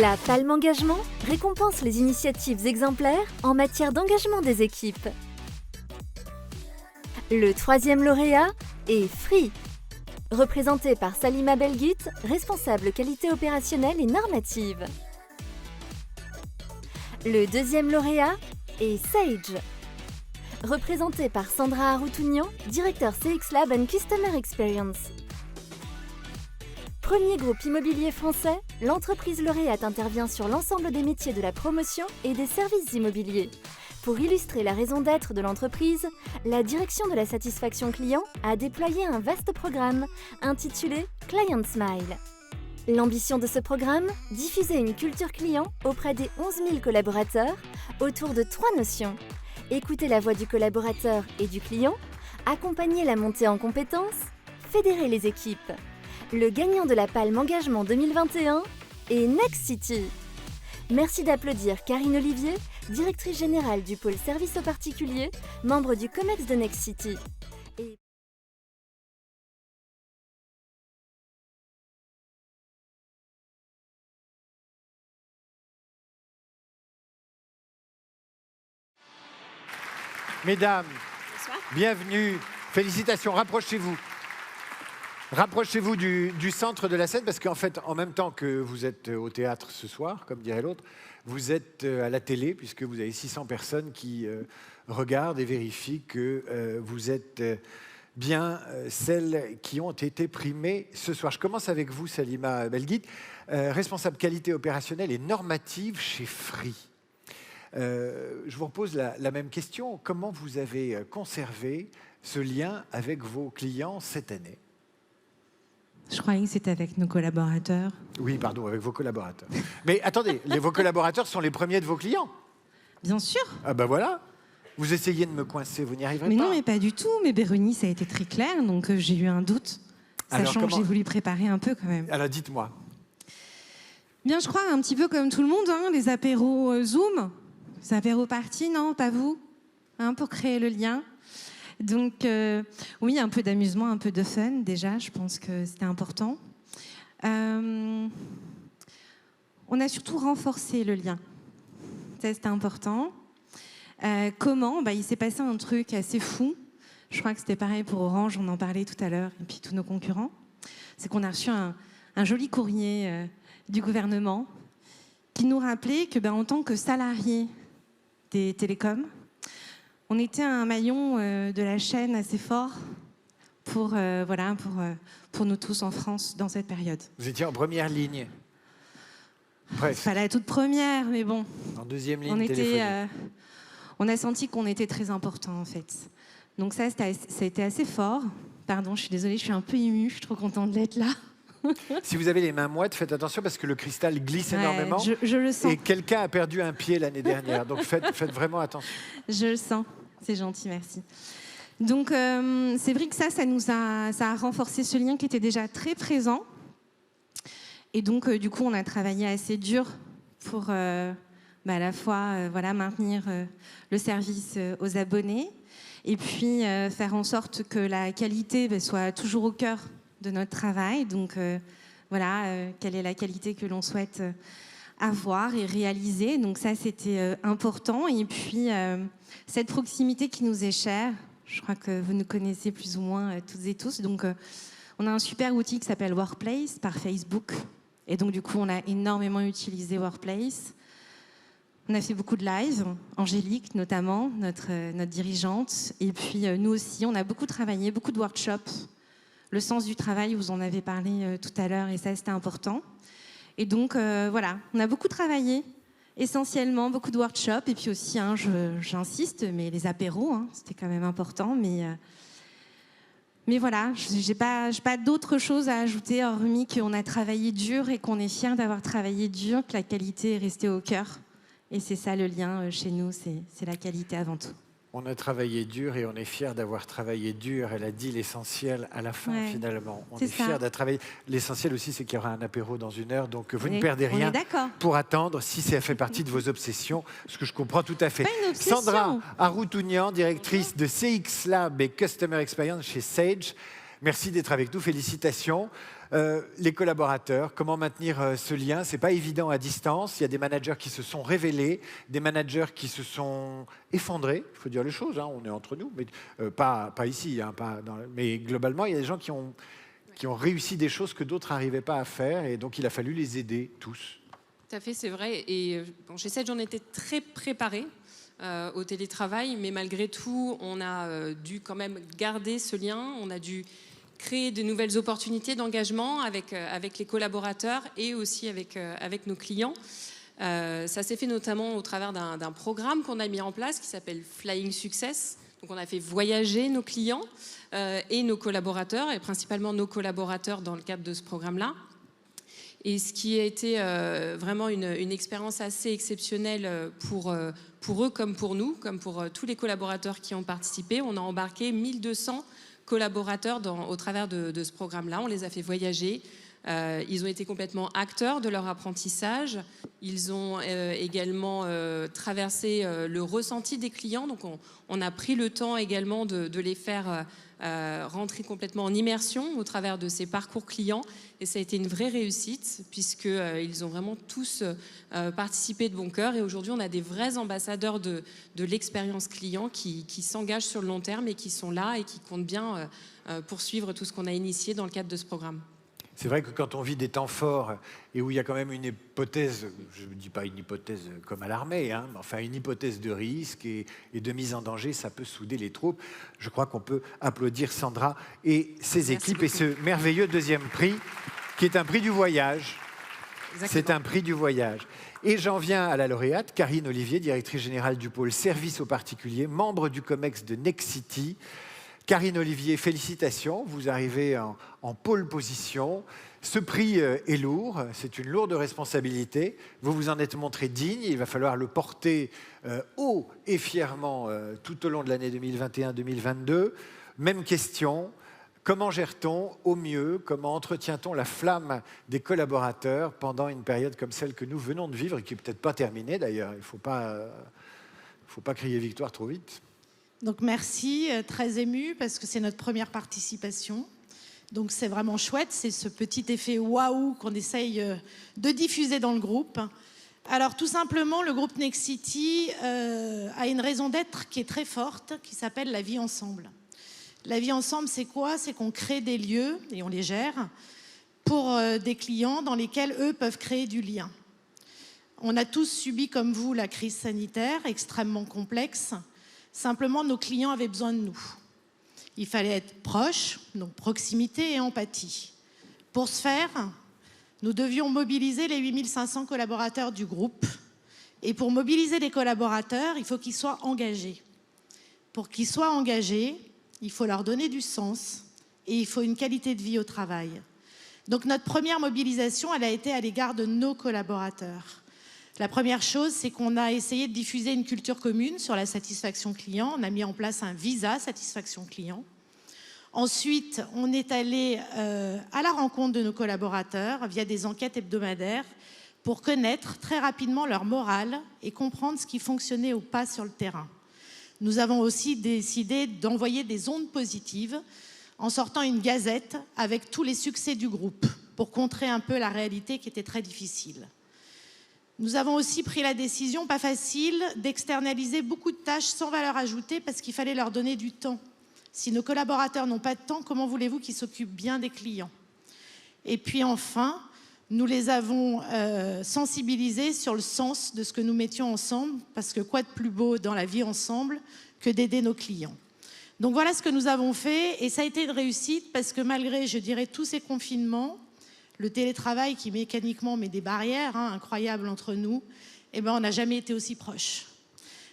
La Palme Engagement récompense les initiatives exemplaires en matière d'engagement des équipes. Le troisième lauréat est Free, représenté par Salima Belguit, responsable qualité opérationnelle et normative. Le deuxième lauréat est Sage, représenté par Sandra Aroutounian, directeur CX Lab and Customer Experience. Premier groupe immobilier français, l'entreprise lauréate intervient sur l'ensemble des métiers de la promotion et des services immobiliers. Pour illustrer la raison d'être de l'entreprise, la direction de la satisfaction client a déployé un vaste programme intitulé Client Smile. L'ambition de ce programme, diffuser une culture client auprès des 11 000 collaborateurs autour de 3 notions. Écouter la voix du collaborateur et du client, accompagner la montée en compétences, fédérer les équipes. Le gagnant de la Palme Engagement 2021 est Next City. Merci d'applaudir Karine Olivier, directrice générale du pôle service aux particuliers, membre du COMEX de Next City. Mesdames, bonsoir. Bienvenue, félicitations, rapprochez-vous. Rapprochez-vous du centre de la scène parce qu'en fait, en même temps que vous êtes au théâtre ce soir, comme dirait l'autre, vous êtes à la télé puisque vous avez 600 personnes qui regardent et vérifient que vous êtes bien celles qui ont été primées ce soir. Je commence avec vous, Salima Belguit, responsable qualité opérationnelle et normative chez Free. Je vous repose la même question. Comment vous avez conservé ce lien avec vos clients cette année ? Je croyais que c'était avec nos collaborateurs. Oui, pardon, avec vos collaborateurs. Mais attendez, vos collaborateurs sont les premiers de vos clients ? Bien sûr. Ah ben voilà. Vous essayez de me coincer, vous n'y arriverez pas. Mais non, mais pas du tout. Mais Bérénice a été très claire, donc j'ai eu un doute. Sachant que j'ai voulu préparer un peu quand même. Alors dites-moi. Bien, je crois un petit peu comme tout le monde, hein, les apéros Zoom. Les apéros parties, non, pas vous, hein, pour créer le lien. Donc, oui, un peu d'amusement, un peu de fun, déjà, je pense que c'était important. On a surtout renforcé le lien. Ça, c'était important. Comment ? Il s'est passé un truc assez fou. Je crois que c'était pareil pour Orange, on en parlait tout à l'heure, et puis tous nos concurrents. C'est qu'on a reçu un joli courrier du gouvernement qui nous rappelait que, en tant que salarié des télécoms, on était un maillon de la chaîne assez fort pour nous tous en France dans cette période. Vous étiez en première ligne. Presque. Pas la toute première, mais bon. En deuxième ligne téléphonique. On a senti qu'on était très important en fait. Donc ça a été assez fort. Pardon, je suis désolée, je suis un peu émue, je suis trop contente d'être là. Si vous avez les mains moites, faites attention parce que le cristal glisse énormément. Je le sens. Et quelqu'un a perdu un pied l'année dernière, donc faites vraiment attention. Je le sens, c'est gentil, merci. Donc c'est vrai que ça a renforcé ce lien qui était déjà très présent. Et donc du coup, on a travaillé assez dur pour à la fois maintenir le service aux abonnés et puis faire en sorte que la qualité soit toujours au cœur de notre travail. Donc quelle est la qualité que l'on souhaite avoir et réaliser. Donc ça, c'était important. Et puis, cette proximité qui nous est chère, je crois que vous nous connaissez plus ou moins toutes et tous. Donc, on a un super outil qui s'appelle Workplace par Facebook. Et donc, du coup, on a énormément utilisé Workplace. On a fait beaucoup de lives, Angélique notamment, notre dirigeante. Et puis, nous aussi, on a beaucoup travaillé, beaucoup de workshops. Le sens du travail, vous en avez parlé tout à l'heure, et ça, c'était important. Et donc, on a beaucoup travaillé, essentiellement, beaucoup de workshops, et puis aussi, j'insiste, mais les apéros, c'était quand même important, mais voilà, j'ai pas d'autre chose à ajouter, hormis qu'on a travaillé dur et qu'on est fiers d'avoir travaillé dur, que la qualité est restée au cœur. Et c'est ça le lien chez nous, c'est la qualité avant tout. On a travaillé dur et on est fiers d'avoir travaillé dur. Elle a dit l'essentiel à la fin, finalement. On est fiers d'avoir travaillé. L'essentiel aussi, c'est qu'il y aura un apéro dans 1 heure. Donc, vous ne perdez rien pour attendre si ça fait partie de vos obsessions, ce que je comprends tout à fait. Sandra Aroutounian, directrice de CX Lab et Customer Experience chez Sage. Merci d'être avec nous, félicitations. Les collaborateurs, comment maintenir ce lien? Ce n'est pas évident à distance. Il y a des managers qui se sont révélés, des managers qui se sont effondrés, il faut dire les choses, hein, on est entre nous, mais pas ici, hein, mais globalement, il y a des gens qui ont réussi des choses que d'autres n'arrivaient pas à faire, et donc il a fallu les aider tous. Tout à fait, c'est vrai. Et bon, chez Sedge, on était très préparés au télétravail, mais malgré tout, on a dû quand même garder ce lien. On a dû créer de nouvelles opportunités d'engagement avec les collaborateurs et aussi avec nos clients. Ça s'est fait notamment au travers d'un programme qu'on a mis en place qui s'appelle Flying Success. Donc on a fait voyager nos clients et nos collaborateurs, et principalement nos collaborateurs dans le cadre de ce programme-là. Et ce qui a été vraiment une expérience assez exceptionnelle pour eux comme pour nous, comme pour tous les collaborateurs qui ont participé. On a embarqué 1200 collaborateurs au travers de ce programme-là. On les a fait voyager. Ils ont été complètement acteurs de leur apprentissage. Ils ont également traversé le ressenti des clients. Donc on a pris le temps également de les faire rentrer complètement en immersion au travers de ces parcours clients. Et ça a été une vraie réussite puisqu'ils ont vraiment tous participé de bon cœur. Et aujourd'hui, on a des vrais ambassadeurs de l'expérience client qui s'engagent sur le long terme et qui sont là et qui comptent bien poursuivre tout ce qu'on a initié dans le cadre de ce programme. C'est vrai que quand on vit des temps forts et où il y a quand même une hypothèse, je ne dis pas une hypothèse comme à l'armée, hein, mais enfin une hypothèse de risque et de mise en danger, ça peut souder les troupes. Je crois qu'on peut applaudir Sandra et ses équipes et ce merveilleux deuxième prix qui est un prix du voyage. C'est un prix du voyage. Et j'en viens à la lauréate, Karine Olivier, directrice générale du pôle service aux particuliers, membre du COMEX de Nexity. Karine Olivier, félicitations, vous arrivez en pole position. Ce prix est lourd, c'est une lourde responsabilité. Vous vous en êtes montré digne, il va falloir le porter haut et fièrement tout au long de l'année 2021-2022. Même question, comment gère-t-on au mieux, comment entretient-on la flamme des collaborateurs pendant une période comme celle que nous venons de vivre et qui n'est peut-être pas terminée d'ailleurs, il ne faut pas crier victoire trop vite. Donc merci, très émue parce que c'est notre première participation. Donc c'est vraiment chouette, c'est ce petit effet waouh qu'on essaye de diffuser dans le groupe. Alors tout simplement, le groupe Nexity a une raison d'être qui est très forte, qui s'appelle la vie ensemble. La vie ensemble, c'est quoi? C'est qu'on crée des lieux, et on les gère, pour des clients dans lesquels eux peuvent créer du lien. On a tous subi, comme vous, la crise sanitaire, extrêmement complexe. Simplement, nos clients avaient besoin de nous. Il fallait être proche, donc proximité et empathie. Pour ce faire, nous devions mobiliser les 8500 collaborateurs du groupe. Et pour mobiliser les collaborateurs, il faut qu'ils soient engagés. Pour qu'ils soient engagés, il faut leur donner du sens et il faut une qualité de vie au travail. Donc notre première mobilisation, elle a été à l'égard de nos collaborateurs. La première chose, c'est qu'on a essayé de diffuser une culture commune sur la satisfaction client. On a mis en place un visa satisfaction client. Ensuite, on est allé à la rencontre de nos collaborateurs via des enquêtes hebdomadaires pour connaître très rapidement leur morale et comprendre ce qui fonctionnait ou pas sur le terrain. Nous avons aussi décidé d'envoyer des ondes positives en sortant une gazette avec tous les succès du groupe pour contrer un peu la réalité qui était très difficile. Nous avons aussi pris la décision, pas facile, d'externaliser beaucoup de tâches sans valeur ajoutée parce qu'il fallait leur donner du temps. Si nos collaborateurs n'ont pas de temps, comment voulez-vous qu'ils s'occupent bien des clients? Et puis enfin, nous les avons sensibilisés sur le sens de ce que nous mettions ensemble, parce que quoi de plus beau dans la vie ensemble que d'aider nos clients? Donc voilà ce que nous avons fait, et ça a été une réussite parce que malgré, je dirais, tous ces confinements, le télétravail qui mécaniquement met des barrières incroyables entre nous, eh ben, on n'a jamais été aussi proches.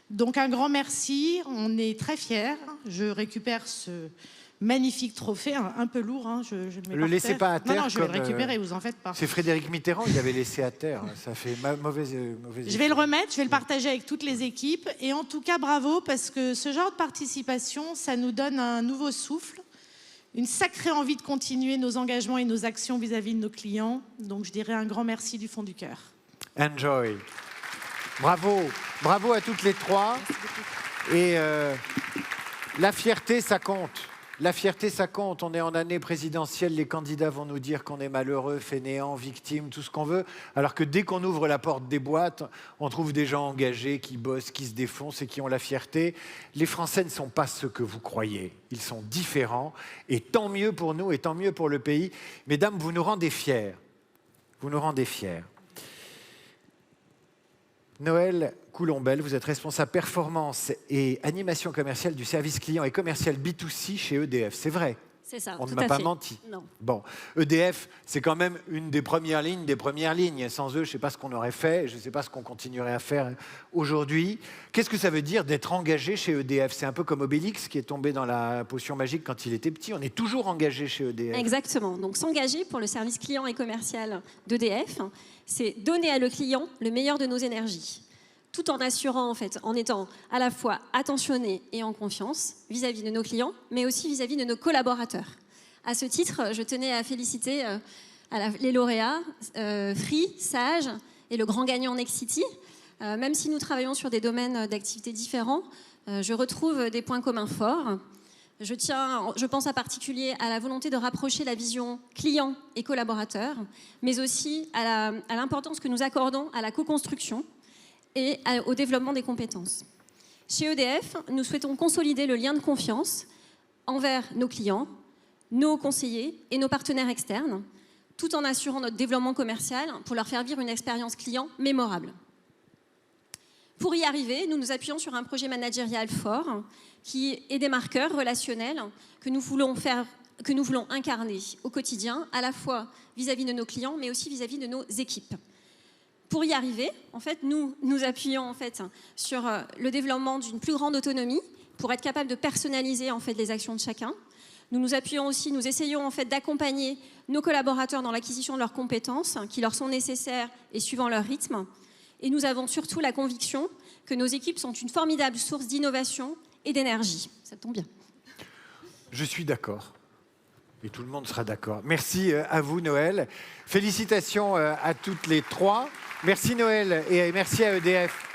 Donc un grand merci, on est très fiers. Je récupère ce magnifique trophée, un peu lourd. Je le mets laissez pas à terre. Non, je vais le récupérer, vous en faites pas. C'est Frédéric Mitterrand, il l'avait laissé à terre. Ça fait mauvaise Je vais le remettre, je vais le partager avec toutes les équipes. Et en tout cas, bravo, parce que ce genre de participation, ça nous donne un nouveau souffle, une sacrée envie de continuer nos engagements et nos actions vis-à-vis de nos clients. Donc je dirais un grand merci du fond du cœur. Enjoy. Bravo, bravo à toutes les trois. Et la fierté, ça compte. La fierté, ça compte. On est en année présidentielle, les candidats vont nous dire qu'on est malheureux, fainéant, victime, tout ce qu'on veut. Alors que dès qu'on ouvre la porte des boîtes, on trouve des gens engagés, qui bossent, qui se défoncent et qui ont la fierté. Les Français ne sont pas ce que vous croyez. Ils sont différents. Et tant mieux pour nous et tant mieux pour le pays. Mesdames, vous nous rendez fiers. Vous nous rendez fiers. Noël Coulombelle, vous êtes responsable performance et animation commerciale du service client et commercial B2C chez EDF. C'est vrai? C'est ça, On ne tout m'a à pas fait. menti. Non. Bon, EDF, c'est quand même une des premières lignes des premières lignes. Sans eux, je ne sais pas ce qu'on aurait fait, je ne sais pas ce qu'on continuerait à faire aujourd'hui. Qu'est-ce que ça veut dire d'être engagé chez EDF? C'est un peu comme Obélix qui est tombé dans la potion magique quand il était petit. On est toujours engagé chez EDF. Exactement. Donc s'engager pour le service client et commercial d'EDF, c'est donner à le client le meilleur de nos énergies, tout en assurant, en fait, en étant à la fois attentionné et en confiance vis-à-vis de nos clients, mais aussi vis-à-vis de nos collaborateurs. À ce titre, je tenais à féliciter les lauréats, Free, Sage et le grand gagnant Nexity. Même si nous travaillons sur des domaines d'activité différents, je retrouve des points communs forts. Je pense en particulier à la volonté de rapprocher la vision client et collaborateur, mais aussi à l'importance que nous accordons à la co-construction et au développement des compétences. Chez EDF, nous souhaitons consolider le lien de confiance envers nos clients, nos conseillers et nos partenaires externes, tout en assurant notre développement commercial pour leur faire vivre une expérience client mémorable. Pour y arriver, nous nous appuyons sur un projet managérial fort qui est des marqueurs relationnels que nous voulons incarner au quotidien, à la fois vis-à-vis de nos clients, mais aussi vis-à-vis de nos équipes. Pour y arriver, en fait, nous nous appuyons en fait, sur le développement d'une plus grande autonomie pour être capable de personnaliser en fait, les actions de chacun. Nous essayons en fait, d'accompagner nos collaborateurs dans l'acquisition de leurs compétences qui leur sont nécessaires et suivant leur rythme. Et nous avons surtout la conviction que nos équipes sont une formidable source d'innovation et d'énergie. Ça tombe bien. Je suis d'accord. Et tout le monde sera d'accord. Merci à vous, Noël. Félicitations à toutes les trois. Merci, Noël, et merci à EDF.